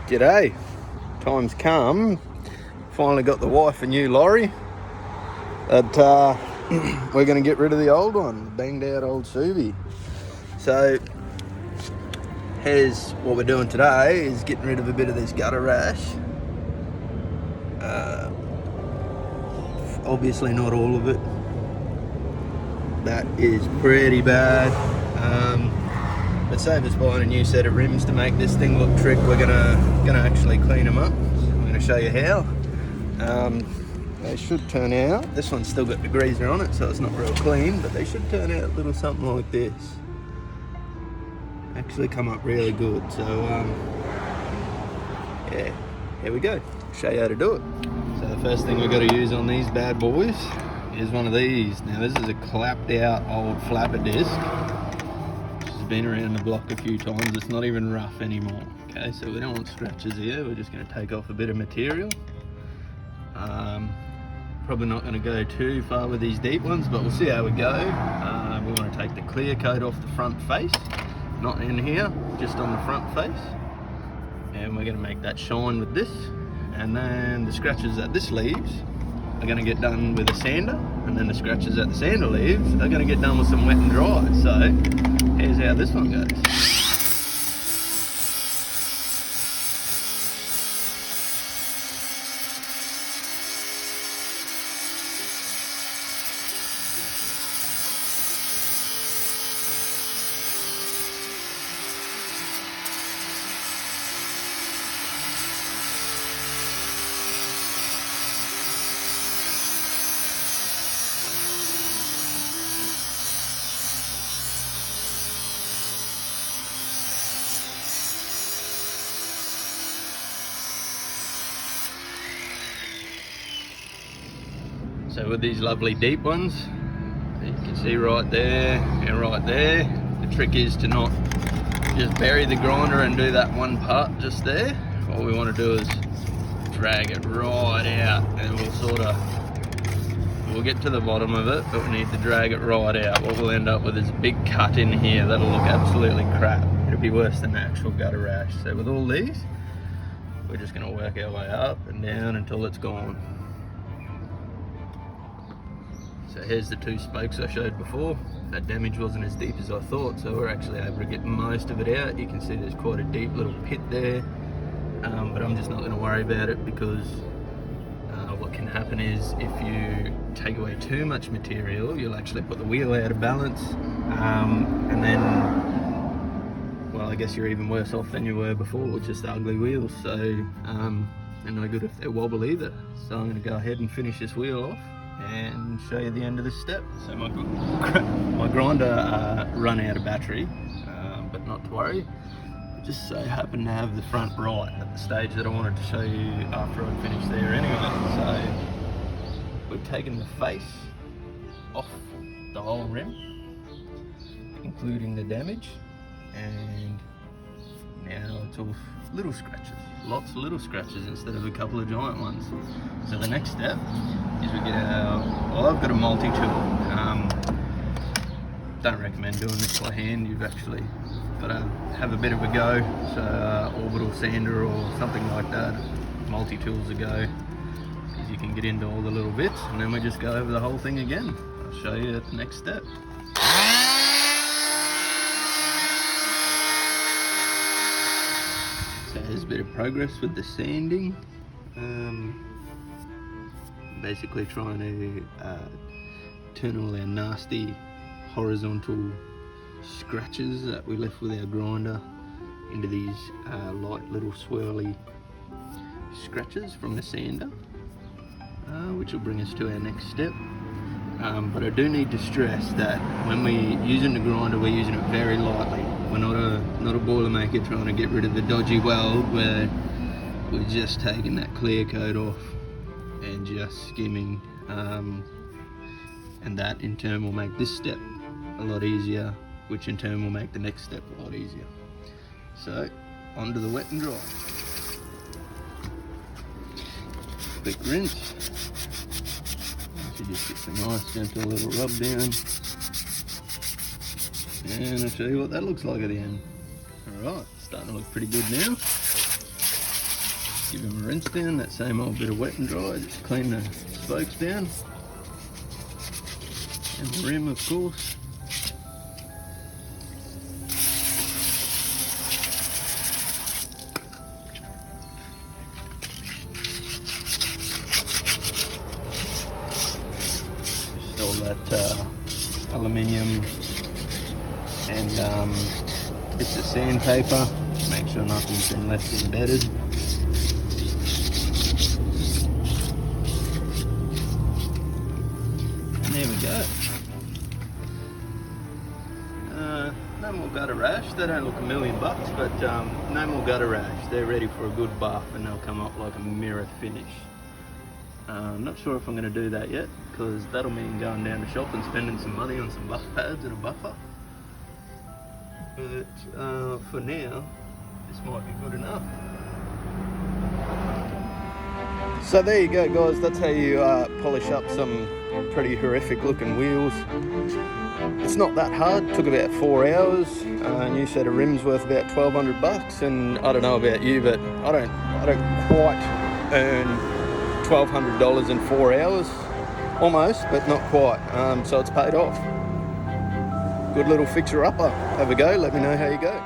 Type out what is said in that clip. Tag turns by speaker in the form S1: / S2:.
S1: G'day, time's come. Finally got the wife a new lorry that we're going to get rid of the old one, the banged out old Subi. So here's what we're doing today, is getting rid of a bit of this gutter rash. Obviously not all of it. That is pretty bad. But save us buying a new set of rims to make this thing look trick, we're gonna actually clean them up. So I'm gonna show you how. They should turn out, this one's still got the greaser on it, so it's not real clean, but they should turn out a little something like this. Actually come up really good. So yeah, here we go. Show you how to do it. So the first thing we've got to use on these bad boys is one of these. Now this is a clapped out old flapper disc. Been around the block a few times. It's not even rough anymore. Okay, so we don't want scratches here. We're just going to take off a bit of material. Probably not going to go too far with these deep ones, but we'll see how we go. We want to take the clear coat off the front face, not in here, just on the front face, and we're going to make that shine with this. And then the scratches that this leaves are going to get done with a sander, and then the scratches that the sander leaves are going to get done with some wet and dry. So here's how this one goes. So with these lovely deep ones, you can see right there and right there, the trick is to not just bury the grinder and do that one part just there. What we want to do is drag it right out, and we'll get to the bottom of it, but we need to drag it right out. What we'll end up with is a big cut in here that'll look absolutely crap. It'll be worse than the actual gutter rash. So with all these, we're just going to work our way up and down until it's gone. So here's the two spokes I showed before. That damage wasn't as deep as I thought, so we're actually able to get most of it out. You can see there's quite a deep little pit there, but I'm just not going to worry about it, because what can happen is if you take away too much material, you'll actually put the wheel out of balance, and then, well, I guess you're even worse off than you were before with just the ugly wheels. So they're no good if they're wobble either. So I'm going to go ahead and finish this wheel off and show you the end of this step. So my grinder run out of battery, but not to worry. I just so happened to have the front right at the stage that I wanted to show you after I'd finished there anyway. So we've taken the face off the whole rim, including the damage, and now it's all little scratches, lots of little scratches instead of a couple of giant ones. So the next step is we get well, I've got a multi-tool. Don't recommend doing this by hand. You've actually got to have a bit of a go. So orbital sander or something like that, multi-tools a go, because you can get into all the little bits, and then we just go over the whole thing again. I'll show you at the next step. So there's a bit of progress with the sanding. Basically trying to turn all our nasty horizontal scratches that we left with our grinder into these light little swirly scratches from the sander, which will bring us to our next step. But I do need to stress that when we're using the grinder, we're using it very lightly. We're not a boilermaker trying to get rid of the dodgy weld, where we're just taking that clear coat off and just skimming, and that in turn will make this step a lot easier, which in turn will make the next step a lot easier. So onto the wet and dry. Quick rinse. You just get some nice gentle little rub down, and I'll show you what that looks like at the end. Alright, starting to look pretty good now. Give him a rinse down, that same old bit of wet and dry, just clean the spokes down. And the rim, of course. Just all that aluminium and bits of sandpaper. Make sure nothing's been left embedded. And there we go. No more gutter rash. They don't look $1,000,000, but no more gutter rash. They're ready for a good buff and they'll come up like a mirror finish. I'm not sure if I'm going to do that yet, because that'll mean going down the shop and spending some money on some buff pads and a buffer. But for now, this might be good enough. So there you go, guys. That's how you polish up some pretty horrific looking wheels. It's not that hard. It took about 4 hours. And you said a rim's worth about $1,200, and I don't know about you, but I don't quite earn $1,200 in 4 hours. Almost, but not quite. So it's paid off. Good little fixer-upper. Have a go. Let me know how you go.